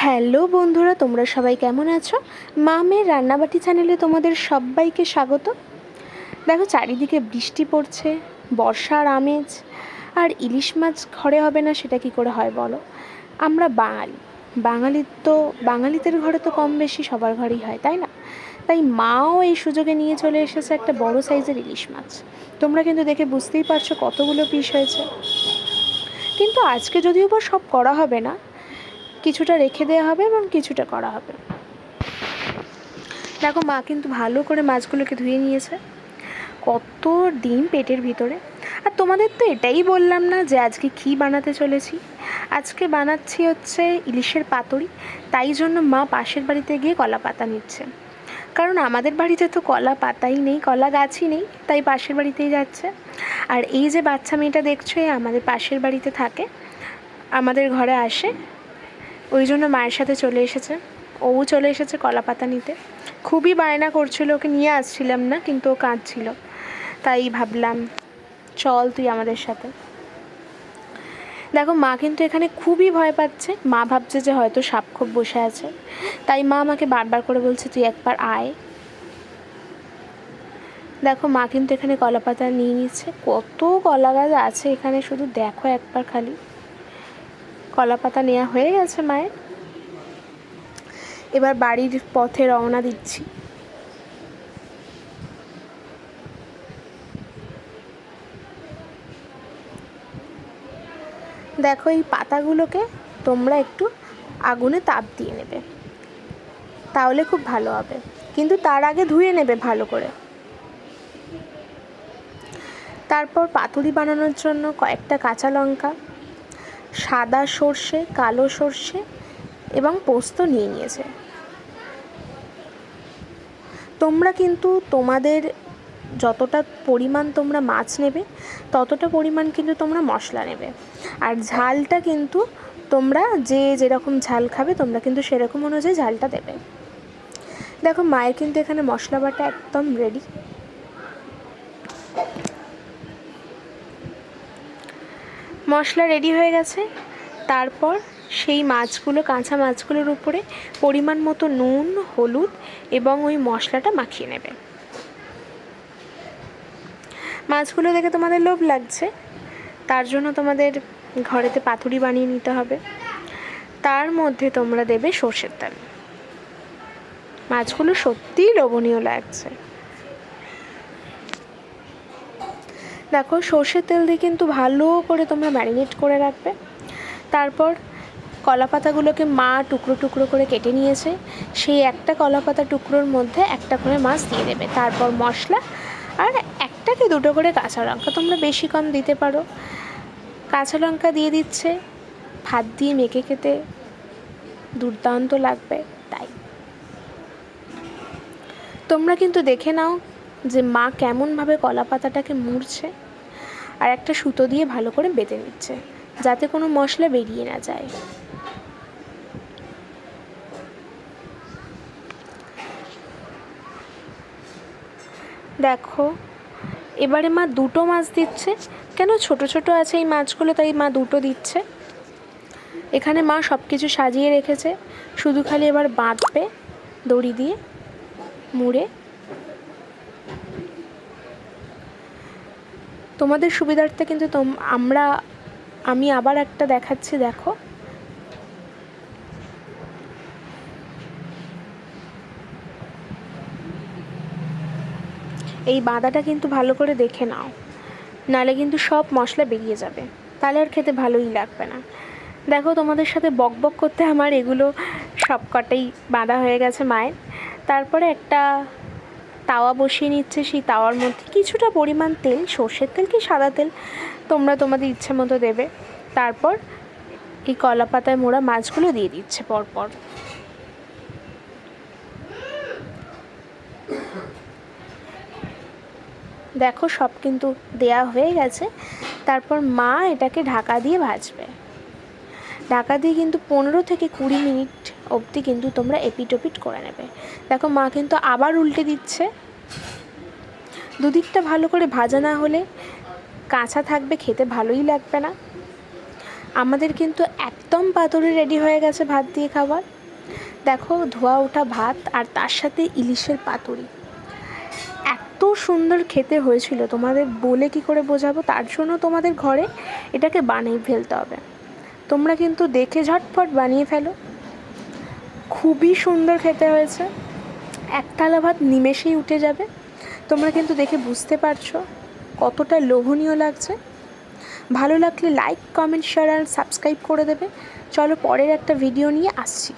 Hello বন্ধুরা, তোমরা সবাই কেমন আছো? মামের রান্নাবাটি চ্যানেলে তোমাদের সবাইকে স্বাগত। দেখো, চারিদিকে বৃষ্টি পড়ছে, বর্ষার আমেজ, আর ইলিশ মাছ ঘরে হবে না সেটা কি করে হয় বলো? আমরা বাঙালিদের ঘরে তো কম বেশি সবার ঘরেই হয়, তাই না? তাই মাও এই সুযোগে নিয়ে চলে এসেছে একটা বড় সাইজের ইলিশ মাছ। তোমরা কিন্তু দেখে বুঝতেই পারছো কতগুলো পিস হয়েছে। কিন্তু আজকে যদিও বা সব করা হবে না, কিছুটা রেখে দেওয়া হবে এবং কিছুটা করা হবে। দেখো, মা কিন্তু ভালো করে মাছগুলোকে ধুয়ে নিয়েছে, কত ডিম পেটের ভিতরে। আর তোমাদের তো এটাই বললাম না যে আজকে কী বানাতে চলেছি। আজকে বানাচ্ছি হচ্ছে ইলিশের পাতুরি। তাই জন্য মা পাশের বাড়িতে গিয়ে কলা পাতা নিচ্ছে, কারণ আমাদের বাড়িতে তো কলা পাতাই নেই, কলা গাছই নেই, তাই পাশের বাড়িতেই যাচ্ছে। আর এই যে বাচ্চা মেয়েটা দেখছো, আমাদের পাশের বাড়িতে থাকে, আমাদের ঘরে আসে, ওই জন্য মায়ের সাথে চলে এসেছে। ও চলে এসেছে কলা পাতা নিতে। খুবই বায়না করছিল, ওকে নিয়ে আসছিলাম না, কিন্তু ও কাঁদছিল, তাই ভাবলাম চল তুই আমাদের সাথে। দেখো, মা কিন্তু এখানে খুবই ভয় পাচ্ছে। মা ভাবছে যে হয়তো সাপ খোপ বসে আছে, তাই মা আমাকে বারবার করে বলছে তুই একবার আয়। দেখো, মা কিন্তু এখানে কলা পাতা নিয়ে নিচ্ছে। কত কলা গাছ আছে এখানে, শুধু দেখো একবার খালি। কলা পাতা নেওয়া হয়ে গেছে মায়ের। এবার বাড়ির পথে রওনা দিচ্ছি। দেখো, এই পাতাগুলোকে তোমরা একটু আগুনে তাপ দিয়ে নেবে, তাহলে খুব ভালো হবে। কিন্তু তার আগে ধুয়ে নেবে ভালো করে। তারপর পাতুরি বানানোর জন্য কয়েকটা কাঁচা লঙ্কা, সাদা সর্ষে, কালো সর্ষে এবং পোস্ত নিয়ে নিয়েছে। তোমরা কিন্তু তোমাদের যতটা পরিমাণ তোমরা মাছ নেবে ততটা পরিমাণ কিন্তু তোমরা মশলা নেবে। আর ঝালটা কিন্তু তোমরা যেরকম ঝাল খাবে তোমরা কিন্তু সেরকম অনুযায়ী ঝালটা দেবে। দেখো, মায়ের কিন্তু এখানে মশলা বাটা একদম রেডি। মশলা রেডি হয়ে গেছে। তারপর সেই মাছগুলো, কাঁচা মাছগুলোর উপরে পরিমাণ মতো নুন, হলুদ এবং ওই মশলাটা মাখিয়ে নেবে। মাছগুলো দেখে তোমাদের লোভ লাগছে, তার জন্য তোমাদের ঘরেতে পাতুরি বানিয়ে নিতে হবে। তার মধ্যে তোমরা দেবে সর্ষের তেল। মাছগুলো সত্যিই লোভনীয় লাগছে। দেখো, সর্ষের তেল দিয়ে কিন্তু ভালো করে তোমরা ম্যারিনেট করে রাখবে। তারপর কলা পাতাগুলোকে মা টুকরো টুকরো করে কেটে নিয়েছে, সেই একটা কলা পাতা টুকরোর মধ্যে একটা করে মাছ দিয়ে দেবে। তারপর মশলা আর একটা কি দুটো করে কাঁচা লঙ্কা, তোমরা বেশি কম দিতে পারো। কাঁচা লঙ্কা দিয়ে দিচ্ছে, ভাত দিয়ে মেখে খেতে দুর্দান্ত লাগবে। তাই তোমরা কিন্তু দেখে নাও যে মা কেমনভাবে কলা পাতাটাকে মুড়ছে আর একটা সুতো দিয়ে ভালো করে বেঁধে নিচ্ছে, যাতে কোনো মশলা বেরিয়ে না যায়। দেখো, এবারে মা দুটো মাছ দিচ্ছে। কেন, ছোট ছোট আছে এই মাছগুলো, তাই মা দুটো দিচ্ছে। এখানে মা সব কিছু সাজিয়ে রেখেছে, শুধু খালি এবার বাঁধবে দড়ি দিয়ে মুড়ে। তোমাদের সুবিধার্থে কিন্তু আমি আবার একটা দেখাচ্ছি। দেখো, এই বাঁধাটা কিন্তু ভালো করে দেখে নাও, নালে কিন্তু সব মশলা বেরিয়ে যাবে, তাহলে আর খেতে ভালোই লাগবে না। দেখো, তোমাদের সাথে বক বক করতে আমার এগুলো সব কটাই বাঁধা হয়ে গেছে মায়ের। তারপরে একটা তাওয়া বসিয়ে নিচ্ছে, সেই তাওয়ার মধ্যে কিছুটা পরিমাণ তেল, সর্ষের তেল কি সাদা তেল তোমরা তোমাদের ইচ্ছে মতো দেবে। তারপর এই কলা পাতায় মোড়া মাছগুলো দিয়ে দিচ্ছে পরপর। দেখো, সব কিন্তু দেয়া হয়ে গেছে। তারপর মা এটাকে ঢাকা দিয়ে ভাজবে। ঢাকা দিয়ে কিন্তু 15 থেকে 20 মিনিট অবধি কিন্তু তোমরা এপিট ওপিট করে নেবে। দেখো, মা কিন্তু আবার উল্টে দিচ্ছে। দুদিকটা ভালো করে ভাজা না হলে কাঁচা থাকবে, খেতে ভালোই লাগবে না। আমাদের কিন্তু একদম পাতুরি রেডি হয়ে গেছে ভাত দিয়ে খাবার। দেখো ধোয়া ওঠা ভাত আর তার সাথে ইলিশের পাতুরি, এত সুন্দর খেতে হয়েছিল, তোমাদের বলে কি করে বোঝাবো। তার জন্য তোমাদের ঘরে এটাকে বানিয়ে ফেলতে হবে। তোমরা কিন্তু দেখে ঝটপট বানিয়ে ফেলো। খুবই সুন্দর খেতে হয়েছে, এক থালা ভাত নিমেষেই উঠে যাবে। তোমরা কিন্তু দেখে বুঝতে পারছো কতটা লোভনীয় লাগছে। ভালো লাগলে লাইক, কমেন্ট, শেয়ার আর সাবস্ক্রাইব করে দেবে। চলো পরের একটা ভিডিও নিয়ে আসছি।